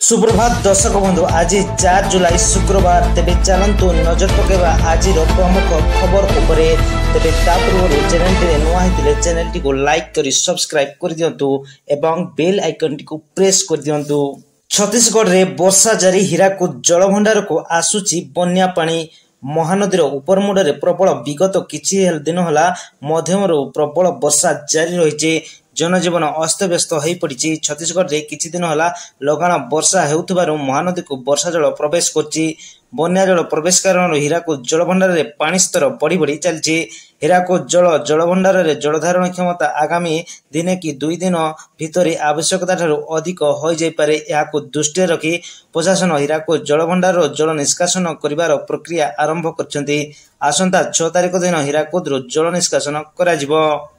सुप्रभात दर्शक बंधु आज 4 जुलाई शुक्रवार तेबे चलतु नजर पकेबा आज प्रमुख खबर उपरे तेबे पूर्व चैनल टी नुआ होते चैनल टी को लाइक करी सब्सक्राइब कर दियंतु एवं बेल आइकन टी को प्रेस कर दियंतु। छत्तीसगढ़ रे वर्षा जारी हीराकुद जलभंडार को आसुची बन्या पानी महानदीर उपरमुंडे प्रबल विगत किछि दिन होला मध्यम प्रबल वर्षा जारी रही जनजीवन अस्तव्यस्त हो पड़ी। छत्तीसगढ़ रे किछि दिन होला लगाण वर्षा हेउथबारु महानदी को वर्षा जल प्रवेश करछि। बन्या जल प्रवेश कारण हीराकुद जलभंडार रे पानी स्तर बढ़ी बढ़ी चलछि। हीराकुद जलभंडार रे जलधारण क्षमता आगामी दिने कि 2 दिन भितर आवश्यकता ठारू अधिक हो जाय पारे। याकु दृष्टि रखी प्रशासन हीराकुद जलभंडार जल निष्कासन करिवार प्रक्रिया आरंभ करछन्ति। आसंता 6 तारिख दिन हीराकुद जल निष्कासन करा जिवो।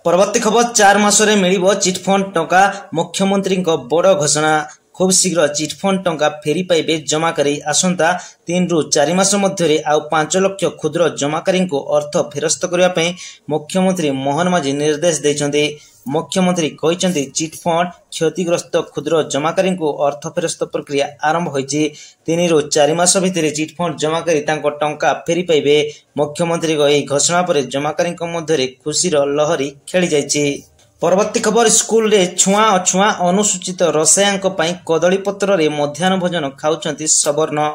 परवर्ती खबर 4 मासरे मिलिबो चिटफंड टंका मुख्यमंत्री बड़ घोषणा। खूब शीघ्र चिटफंड टंका फेरी पाइबे जमाकारी। आसंता 3 रु 4 मास मध्य आउ 5 लाख क्षुद्र जमाकारी को अर्थ फेरस्त करने मुख्यमंत्री मोहन माझी निर्देश देइछन्ति। मुख्यमंत्री कहते चिटफंड क्षतिग्रस्त क्षुद्र जमाकारी को अर्थ फेरस्त प्रक्रिया आरंभ होइछि। 3 रु 4 मास भितर चिटफंड जमाकारी तांको टंका फेरी पाइबे। मुख्यमंत्री घोषणा पर जमाकारी मध्य खुशीर लहरी खेली जाइछि। परवर्ती खबर स्कूल रे छुआ अछुआ अनुसूचित रसायांक पाई कदली पत्र रे मध्याह्न भोजन खाउछंती सवर्ण।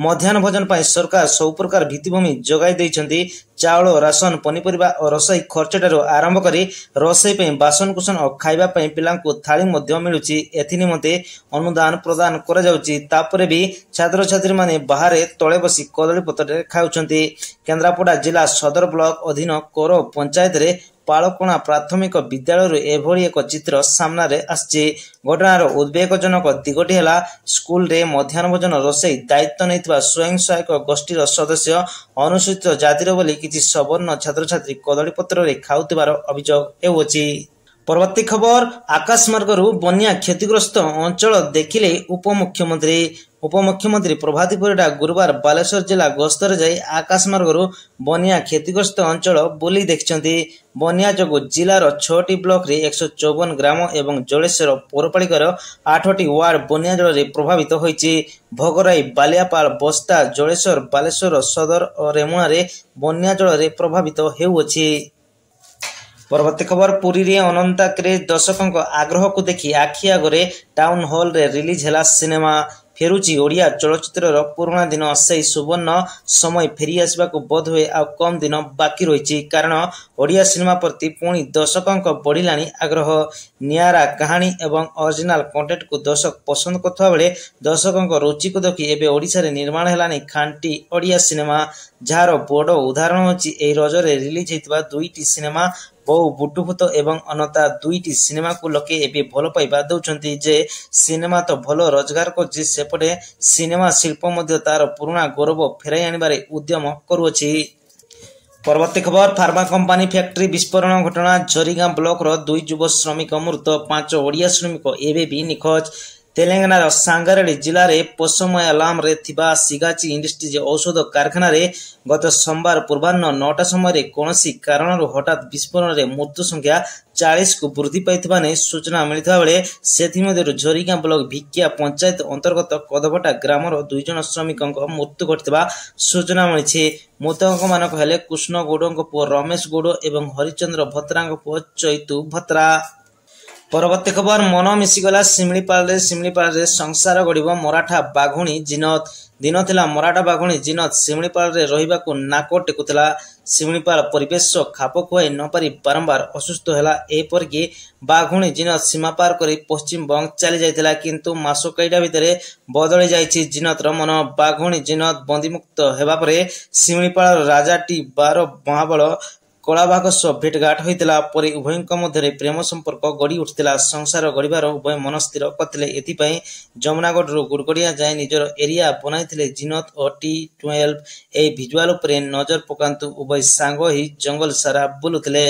मध्याह्न भोजन पाई सरकार सब प्रकार भित्तिभूमि जोगाई देइछंती। चाउल राशन पनीपरिबा और रसोई खर्चटारू आरंभ करी रसोई पे बासन कुसन और खाइबा पे पिलांकु थाली मध्य मिलुची। एथि निमते अनुदान प्रदान करा जाउची। तापरे भी छात्र छात्री माने बाहरे तळे बसी कदली पत्र रे खाउछंती। केन्द्रापड़ा जिला सदर ब्लॉक अधीन कोरो पंचायत रे पालकोणा प्राथमिक विद्यालय एभली एक चित्र सामना रे आछि। घटनार उद्वेगजनक दिगटी है स्कूल रे मध्याह्न भोजन रसोई दायित्व नहीं स्वयं सहायक गोष्ठीर सदस्य अनुसूचित जातिर बोली किछि सवर्ण छात्र छात्री कदली पत्र रे खाउतिबार अभियोग हेउछि। परवर्ती खबर आकाशमार्गरू बन्या क्षतिग्रस्त अंचल देखिले उपमुख्यमंत्री प्रभाती परिडा गुरुवार बालेश्वर जिला गस्तर जाई आकाशमार्गरू बन्या क्षतिग्रस्त अंचल बुली देखिछन्ति। बन्या जोगु जिलार 6टी ब्लॉक रे 154 ग्राम एवं जलेश्वर पौरपालिकार 8टी वार्ड बन्या जल रे प्रभावित होइछि। भोगराई बालियापाल बस्ता जलेश्वर बालेश्वर सदर और रेमुणा रे बन्या जल रे प्रभावित हेउछि। परवर्ती खबर पुरी रे अनंता क्रेज दर्शकों आग्रह को देखी आखि आगरे टाउन हॉल रे रिलीज हैला सिनेमा। फेरुची ओडिया चलचित्र पुराना दिन से सुवर्ण समय फेरी आसवा को बोध हुए आ कम दिन बाकी रही। कारण ओडिया सिनेमा प्रति पुणी दर्शकों बढ़िलानी आग्रह। नियारा कहानी एवं ओरिजिनल कंटेंट को दर्शक पसंद करता बेले दर्शकों रुचि को देखी एबे ओडिशा रे निर्माण हैलानी खांटी ओडिया सिनेमा। जार बड़ उदाहरण होची एई रजरे रिलीज होइतबा 2टी सिनेमा बहु बुटुभूत एवं अनता 2टी सिनेमा को लोके एबे भल पाइबा दउछन्ती। जे सिनेमा तो भल रोजगार करछि सेपटे सिनेमा शिल्प मध्य तार पुराना गौरव फेराई आनिबारे उद्यम करुछि। परवर्ती खबर फार्मा कंपनी फैक्ट्री विस्फोरण घटना झरीगां ब्लॉक रो 2 युव श्रमिक मृत 5 ओडिया श्रमिक एबे भी निखोज। तेलंगाना सांगारेड्डी जिले रे पोसमयालाम रे थिबा सिगाची इंडस्ट्रीज औषध कारखाना रे गत सोमवार पूर्वाह्न 9टा समय कौनसी कारणरू हठात विस्फोरण रे मृत्यु संख्या 40 को वृद्धि पाइथिबा नै सूचना मिलिथा बेले सेथिमध्यरु झरीगां ब्लॉक भिकिया पंचायत अंतर्गत कदभटा ग्रामर 2 जन श्रमिकଙ୍କ मृत्यु घटिथिबा सूचना मिलिछि। मृतक मानक हेले कृष्ण गौडଙ୍କ पुଅ रमेश गौड एवं हरिचंद्र भत्राଙ୍କ पुଅ चैतु भत्रा। परवर्ती खबर मन मिसिगला सिमलीपाल रे संसार गढ़ मराठा बाघुणी जिनत। दिन थिला मराठा बाघुणी जिनत सिमलीपाल रे रहिबाकु नाको टेकुतला। सिमलीपाल परिवेश खाप खुआई न पारी बारंबार असुस्थ हैला। एपरकी बाघुणी जिनत सीमा पार करी पश्चिम बंग चली जाइतिला किंतु मासो कईटा भितरे बदली जाइछि जिनतर मन। बाघुणी जिनत बंदीमुक्त हेबा परे सिमलीपाल राजाटी 12 महाबल कलाबाघ सह भेटघाट होइतिला। परे उभयଙ୍କ ମଧ୍ୟରେ प्रेम संपर्क गढ़ी उठितिला। संसार गढ़िबार उभय मन स्थिर करथिले। एथिपाई जमुनागढ़ गुड़गड़िया जाए निजर एरिया बनाइथिले जिनत और T12। ए भिजुआल उपरे नजर पकांतु उभय सांग ही जंगल सारा बुलुथिले।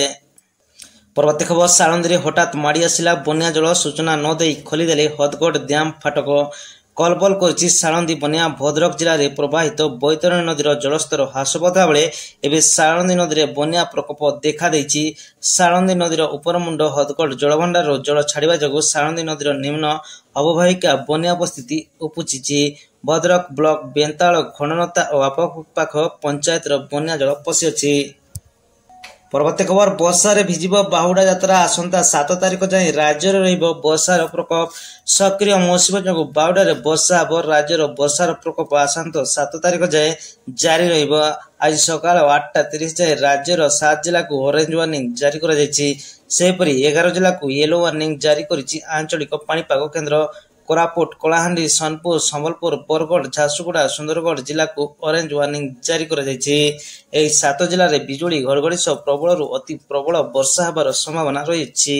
परवर्ती खबर साळंदी हठात माड़ी आसिला बन्या जल सूचना न देई खोलिदेले हदगढ़ ड्याम फाटक। कलबल करछि साळंदी बन्या। भद्रक जिले में प्रवाहित बैतरणी नदीर जलस्तर ह्रास पाउଥିବା बेले एबे साळंदी नदी में बन्या प्रकोप देखा देइछि। साळंदी नदीर उपरमुंड हदगढ़ जलभंडार जल छाड़िबा जोगु साळंदी नदीर निम्न ଅବବାହିକା ବନ୍ୟା ପରିସ୍ଥିତି ଉପୁଜିଛି। ଭଦ୍ରକ ବ୍ଲକ ବେନ୍ତାଳ, ଖଣ୍ଡନତା ଓ ଆଖପାଖ ପଞ୍ଚାୟତର ବନ୍ୟା ଜଳ ପଶିଅଛି। ପରବର୍ତ୍ତୀ ଖବର, ବର୍ଷାରେ ଭିଜିବ ବାହୁଡା ଯାତ୍ରା। ଆସନ୍ତା 7 ତାରିଖ ଯାଏଁ ରାଜ୍ୟରେ ରହିବ ବର୍ଷାର ପ୍ରକୋପ। ସକ୍ରିୟ ମୌସୁମୀ ଯୋଗୁଁ ବାହୁଡାରେ ବର୍ଷା ହେବ। ରାଜ୍ୟର ବର୍ଷାର ପ୍ରକୋପ ଆସନ୍ତା 7 ତାରିଖ ଯାଏଁ ଜାରି ରହିବ। ଆଜି ସକାଳ 8:30 ଯାଏଁ ରାଜ୍ୟର 7 ଜିଲ୍ଲାକୁ ଅରେଞ୍ଜ ୱାର୍ଣ୍ଣିଂ ଜାରି କରାଯାଇଛି। ସେହିପରି 11 ଜିଲ୍ଲାକୁ ୟେଲୋ ୱାର୍ଣ୍ଣିଂ ଜାରି କରିଛି ଆଞ୍ଚଳିକ ପାଣିପାଗ କେନ୍ଦ୍ର। କୋରାପୁଟ, କଳାହାଣ୍ଡି, ସୋନପୁର, ସମ୍ବଲପୁର, ବରଗଡ଼, ଝାରସୁଗୁଡ଼ା, ସୁନ୍ଦରଗଡ଼ ଜିଲ୍ଲାକୁ ଅରେଞ୍ଜ ୱାର୍ଣ୍ଣିଂ ଜାରି କରାଯାଇଛି। ଏହି 7 ଜିଲ୍ଲାରେ ବିଜୁଳି ଘଡ଼ଘଡ଼ି ସହ ପ୍ରବଳରୁ ଅତି ପ୍ରବଳ ବର୍ଷା ହେବାର ସମ୍ଭାବନା ରହିଛି।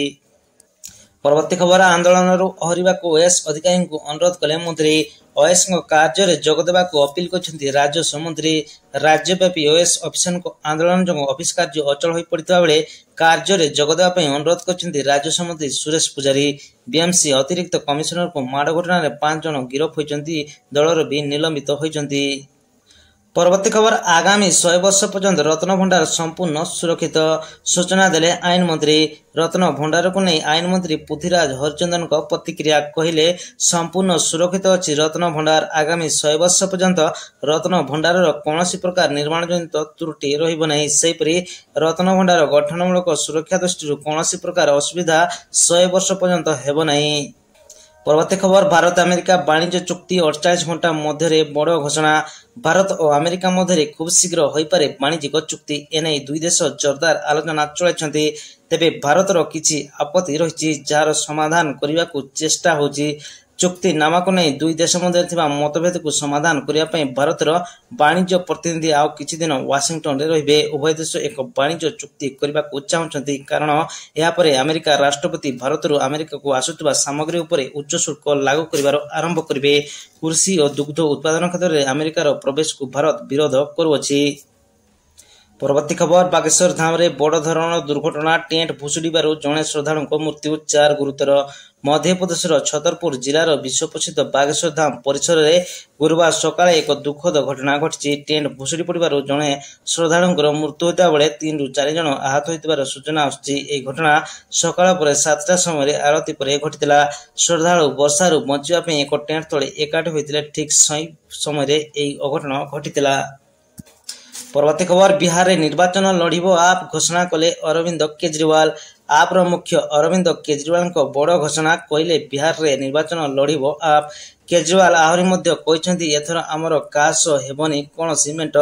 ପରବର୍ତ୍ତୀ ଖବର, ଆନ୍ଦୋଳନରୁ ଓହରିବାକୁ ଓଏସ୍ ଅଧିକାରୀଙ୍କୁ ଅନୁରୋଧ କଲେ ମନ୍ତ୍ରୀ। ଓଏସ୍ଙ୍କ କାର୍ଯ୍ୟରେ ଯୋଗ ଦେବାକୁ ଅପିଲ କରିଛନ୍ତି ରାଜସ୍ୱ ମନ୍ତ୍ରୀ। ରାଜ୍ୟବ୍ୟାପୀ ଓଏସ୍ ଅଫିସରଙ୍କ ଆନ୍ଦୋଳନ ଯୋଗୁଁ ଅଫିସ କାର୍ଯ୍ୟ ଅଚଳ ହୋଇପଡ଼ିଥିବା ବେଳେ କାର୍ଯ୍ୟରେ ଯୋଗ ଦେବା ପାଇଁ ଅନୁରୋଧ କରିଛନ୍ତି ରାଜସ୍ୱ ମନ୍ତ୍ରୀ ସୁରେଶ ପୂଜାରୀ। ବିଏମ୍ସି ଅତିରିକ୍ତ କମିଶନରଙ୍କୁ ମାଡ଼ ଘଟଣାରେ 5 ଜଣ ଗିରଫ ହୋଇଛନ୍ତି। ଦଳରୁ ବି ନିଲମ୍ବିତ ହୋଇଛନ୍ତି। ପରବର୍ତ୍ତୀ ଖବର, ଆଗାମୀ 100 ବର୍ଷ ପର୍ଯ୍ୟନ୍ତ ରତ୍ନଭଣ୍ଡାର ସମ୍ପୂର୍ଣ୍ଣ ସୁରକ୍ଷିତ, ସୂଚନା ଦେଲେ ଆଇନ ମନ୍ତ୍ରୀ। ରତ୍ନଭଣ୍ଡାରକୁ ନେଇ ଆଇନ ମନ୍ତ୍ରୀ ପୃଥ୍ୱୀରାଜ ହରିଚନ୍ଦନଙ୍କ ପ୍ରତିକ୍ରିୟା, କହିଲେ ସମ୍ପୂର୍ଣ୍ଣ ସୁରକ୍ଷିତ ଅଛି ରତ୍ନଭଣ୍ଡାର। ଆଗାମୀ 100 ବର୍ଷ ପର୍ଯ୍ୟନ୍ତ ରତ୍ନଭଣ୍ଡାରର କୌଣସି ପ୍ରକାର ନିର୍ମାଣଜନିତ ତ୍ରୁଟି ରହିବ ନାହିଁ। ସେହିପରି ରତ୍ନଭଣ୍ଡାର ଗଠନମୂଳକ ସୁରକ୍ଷା ଦୃଷ୍ଟିରୁ କୌଣସି ପ୍ରକାର ଅସୁବିଧା 100 ବର୍ଷ ପର୍ଯ୍ୟନ୍ତ ହେବ ନାହିଁ। ପରବର୍ତ୍ତୀ ଖବର, ଭାରତ ଆମେରିକା ବାଣିଜ୍ୟ ଚୁକ୍ତି 48 ଘଣ୍ଟା ମଧ୍ୟରେ ବଡ଼ ଘୋଷଣା। ଭାରତ ଓ ଆମେରିକା ମଧ୍ୟରେ ଖୁବ୍ ଶୀଘ୍ର ହୋଇପାରେ ବାଣିଜ୍ୟିକ ଚୁକ୍ତି। ଏନେଇ ଦୁଇ ଦେଶ ଜୋରଦାର ଆଲୋଚନା ଚଳାଇଛନ୍ତି। ତେବେ ଭାରତର କିଛି ଆପତ୍ତି ରହିଛି, ଯାହାର ସମାଧାନ କରିବାକୁ ଚେଷ୍ଟା ହେଉଛି। ଚୁକ୍ତିନାମାକୁ ନେଇ ଦୁଇ ଦେଶ ମଧ୍ୟରେ ଥିବା ମତଭେଦକୁ ସମାଧାନ କରିବା ପାଇଁ ଭାରତର ବାଣିଜ୍ୟ ପ୍ରତିନିଧି ଆଉ କିଛି ଦିନ ୱାଶିଂଟନରେ ରହିବେ। ଉଭୟ ଦେଶ ଏକ ବାଣିଜ୍ୟ ଚୁକ୍ତି କରିବାକୁ ଚାହୁଁଛନ୍ତି, କାରଣ ଏହାପରେ ଆମେରିକା ରାଷ୍ଟ୍ରପତି ଭାରତରୁ ଆମେରିକାକୁ ଆସୁଥିବା ସାମଗ୍ରୀ ଉପରେ ଉଚ୍ଚ ଶୁଳ୍କ ଲାଗୁ କରିବାର ଆରମ୍ଭ କରିବେ। କୃଷି ଓ ଦୁଗ୍ଧ ଉତ୍ପାଦନ କ୍ଷେତ୍ରରେ ଆମେରିକାର ପ୍ରବେଶକୁ ଭାରତ ବିରୋଧ କରୁଅଛି। ପରବର୍ତ୍ତୀ ଖବର, ବାଗେଶ୍ୱର ଧାମରେ ବଡ଼ ଧରଣର ଦୁର୍ଘଟଣା। ଟେଣ୍ଟ ଭୁଶୁଡ଼ିବାରୁ ଜଣେ ଶ୍ରଦ୍ଧାଳୁଙ୍କ ମୃତ୍ୟୁ, 4 ଗୁରୁତର। ମଧ୍ୟପ୍ରଦେଶର ଛତରପୁର ଜିଲ୍ଲାର ବିଶ୍ୱପ୍ରସିଦ୍ଧ ବାଗେଶ୍ୱର ଧାମ ପରିସରରେ ଗୁରୁବାର ସକାଳେ ଏକ ଦୁଃଖଦ ଘଟଣା ଘଟିଛି। ଟେଣ୍ଟ ଭୁଶୁଡ଼ି ପଡ଼ିବାରୁ ଜଣେ ଶ୍ରଦ୍ଧାଳୁଙ୍କର ମୃତ୍ୟୁ ହୋଇଥିବା ବେଳେ 3ରୁ 4 ଜଣ ଆହତ ହୋଇଥିବାର ସୂଚନା ଆସୁଛି। ଏହି ଘଟଣା ସକାଳ ପରେ 7ଟା ସମୟରେ ଆଳତି ପରେ ଘଟିଥିଲା। ଶ୍ରଦ୍ଧାଳୁ ବର୍ଷାରୁ ବଞ୍ଚିବା ପାଇଁ ଏକ ଟେଣ୍ଟ ତଳେ ଏକାଠି ହୋଇଥିଲେ। ଠିକ୍ ସେହି ସମୟରେ ଏହି ଅଘଟଣ ଘଟିଥିଲା। ପରବର୍ତ୍ତୀ ଖବର, ବିହାରରେ ନିର୍ବାଚନ ଲଢ଼ିବ ଆପ୍, ଘୋଷଣା କଲେ ଅରବିନ୍ଦ କେଜରିୱାଲ। ଆପର ମୁଖ୍ୟ ଅରବିନ୍ଦ କେଜରିୱାଲଙ୍କ ବଡ଼ ଘୋଷଣା, କହିଲେ ବିହାରରେ ନିର୍ବାଚନ ଲଢ଼ିବ ଆପ୍। କେଜରିୱାଲ ଆହୁରି ମଧ୍ୟ କହିଛନ୍ତି, ଏଥର ଆମର କାହା ସହ ହେବନି କୌଣସି ମେଣ୍ଟ।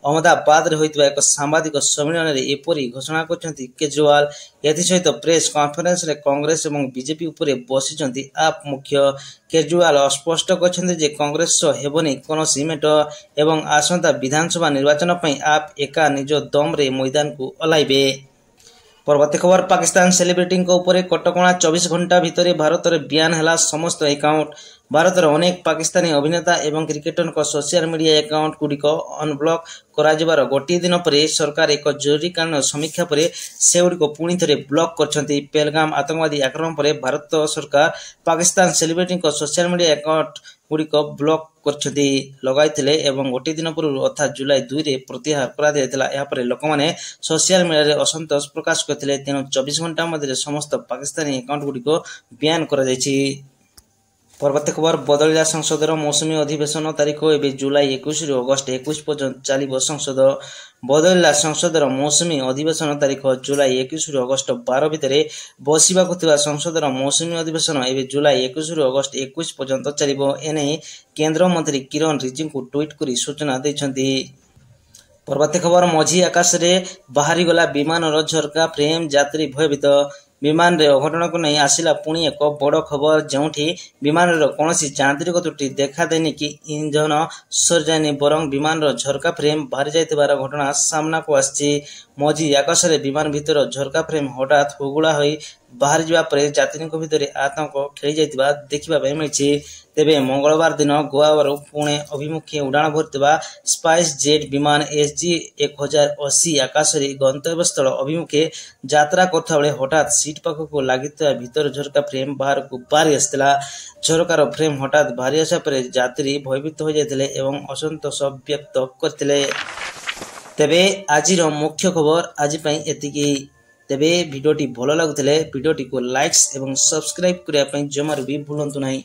ଅହମ୍ମଦାବାଦରେ ହୋଇଥିବା ଏକ ସାମ୍ବାଦିକ ସମ୍ମିଳନୀରେ ଏପରି ଘୋଷଣା କରିଛନ୍ତି କେଜରିୱାଲ। ଏଥିସହିତ ପ୍ରେସ୍ କନଫରେନ୍ସରେ କଂଗ୍ରେସ ଏବଂ ବିଜେପି ଉପରେ ବସିଛନ୍ତି ଆପ୍ ମୁଖ୍ୟ। କେଜରିୱାଲ ସ୍ପଷ୍ଟ କରିଛନ୍ତି ଯେ କଂଗ୍ରେସ ସହ ହେବନି କୌଣସି ମେଣ୍ଟ ଏବଂ ଆସନ୍ତା ବିଧାନସଭା ନିର୍ବାଚନ ପାଇଁ ଆପ୍ ଏକା ନିଜ ଦମରେ ମଇଦାନକୁ ଓହ୍ଲାଇବେ। ପରବର୍ତ୍ତୀ ଖବର, ପାକିସ୍ତାନ ସେଲିବ୍ରିଟିଙ୍କ ଉପରେ କଟକଣା। 24 ଘଣ୍ଟା ଭିତରେ ଭାରତରେ ବ୍ୟାନ୍ ହେଲା ସମସ୍ତ ଆକାଉଣ୍ଟ। ଭାରତର ଅନେକ ପାକିସ୍ତାନୀ ଅଭିନେତା ଏବଂ କ୍ରିକେଟରଙ୍କ ସୋସିଆଲ ମିଡିଆ ଆକାଉଣ୍ଟଗୁଡ଼ିକ ଅନବ୍ଲକ୍ କରାଯିବାର ଗୋଟିଏ ଦିନ ପରେ ସରକାର ଏକ ଜରୁରୀକାଳୀନ ସମୀକ୍ଷା ପରେ ସେଗୁଡ଼ିକୁ ପୁଣି ଥରେ ବ୍ଲକ୍ କରିଛନ୍ତି। ପେହେଲଗାମ ଆତଙ୍କବାଦୀ ଆକ୍ରମଣ ପରେ ଭାରତ ସରକାର ପାକିସ୍ତାନ ସେଲିବ୍ରିଟିଙ୍କ ସୋସିଆଲ ମିଡିଆ ଆକାଉଣ୍ଟଗୁଡ଼ିକ ବ୍ଲକ୍ କରିଛନ୍ତି ଲଗାଇଥିଲେ ଏବଂ ଗୋଟିଏ ଦିନ ପୂର୍ବରୁ ଅର୍ଥାତ୍ ଜୁଲାଇ 2ରେ ପ୍ରତ୍ୟାହାର କରାଯାଇଥିଲା। ଏହାପରେ ଲୋକମାନେ ସୋସିଆଲ ମିଡିଆରେ ଅସନ୍ତୋଷ ପ୍ରକାଶ କରିଥିଲେ। ତେଣୁ 24 ଘଣ୍ଟା ମଧ୍ୟରେ ସମସ୍ତ ପାକିସ୍ତାନୀ ଆକାଉଣ୍ଟଗୁଡ଼ିକୁ ବ୍ୟାନ୍ କରାଯାଇଛି। ପରବର୍ତ୍ତୀ ଖବର, ବଦଳିଲା ସଂସଦର ମୌସୁମୀ ଅଧିବେଶନ ତାରିଖ। ଏବେ ଜୁଲାଇ 21ରୁ ଅଗଷ୍ଟ 21 ପର୍ଯ୍ୟନ୍ତ ଚାଲିବ ସଂସଦ। ବଦଳିଲା ସଂସଦର ମୌସୁମୀ ଅଧିବେଶନ ତାରିଖ। ଜୁଲାଇ 21ରୁ ଅଗଷ୍ଟ 12 ଭିତରେ ବସିବାକୁ ଥିବା ସଂସଦର ମୌସୁମୀ ଅଧିବେଶନ ଏବେ ଜୁଲାଇ 21ରୁ ଅଗଷ୍ଟ 21 ପର୍ଯ୍ୟନ୍ତ ଚାଲିବ। ଏନେଇ କେନ୍ଦ୍ରମନ୍ତ୍ରୀ କିରଣ ରିଜିଜୁ ଟ୍ୱିଟ୍ କରି ସୂଚନା ଦେଇଛନ୍ତି। ପରବର୍ତ୍ତୀ ଖବର, ମଝି ଆକାଶରେ ବାହାରିଗଲା ବିମାନର ଝରକା ଫ୍ରେମ୍, ଯାତ୍ରୀ ଭୟଭୀତ। ବିମାନରେ ଅଘଟଣକୁ ନେଇ ଆସିଲା ପୁଣି ଏକ ବଡ଼ ଖବର, ଯେଉଁଠି ବିମାନର କୌଣସି ଯାନ୍ତ୍ରିକ ତ୍ରୁଟି ଦେଖାଦେଇନି କି ଇନ୍ଧନ ସରିଯାଇନି, ବରଂ ବିମାନର ଝରକା ଫ୍ରେମ୍ ବାହାରିଯାଇଥିବାର ଘଟଣା ସାମ୍ନାକୁ ଆସିଛି। ମଝି ଆକାଶରେ ବିମାନ ଭିତର ଝରକା ଫ୍ରେମ୍ ହଠାତ୍ ହୁଗୁଳା ହୋଇ ବାହାରିଯିବା ପରେ ଯାତ୍ରୀଙ୍କ ଭିତରେ ଆତଙ୍କ ଖେଳିଯାଇଥିବା ଦେଖିବା ପାଇଁ ମିଳିଛି। ତେବେ ମଙ୍ଗଳବାର ଦିନ ଗୋଆରୁ ପୁଣେ ଅଭିମୁଖେ ଉଡ଼ାଣ ଭରିଥିବା ସ୍ପାଇସ୍ ଜେଟ୍ ବିମାନ SG-1080 ଆକାଶରେ ଗନ୍ତବ୍ୟସ୍ଥଳ ଅଭିମୁଖେ ଯାତ୍ରା କରୁଥିବା ବେଳେ ହଠାତ୍ ସିଟ୍ ପାଖକୁ ଲାଗିଥିବା ଭିତର ଝରକା ଫ୍ରେମ୍ ବାହାରକୁ ବାହାରି ଆସିଥିଲା। ଝରକାର ଫ୍ରେମ୍ ହଠାତ୍ ବାହାରି ଆସିବା ପରେ ଯାତ୍ରୀ ଭୟଭୀତ ହୋଇଯାଇଥିଲେ ଏବଂ ଅସନ୍ତୋଷ ବ୍ୟକ୍ତ କରିଥିଲେ। ତେବେ ଆଜିର ମୁଖ୍ୟ ଖବର ଆଜି ପାଇଁ ଏତିକି। ତେବେ ଭିଡ଼ିଓଟି ଭଲ ଲାଗୁଥିଲେ ଭିଡ଼ିଓଟିକୁ ଲାଇକ୍ସ ଏବଂ ସବସ୍କ୍ରାଇବ୍ କରିବା ପାଇଁ ଜମାରୁ ବି ଭୁଲନ୍ତୁ ନାହିଁ।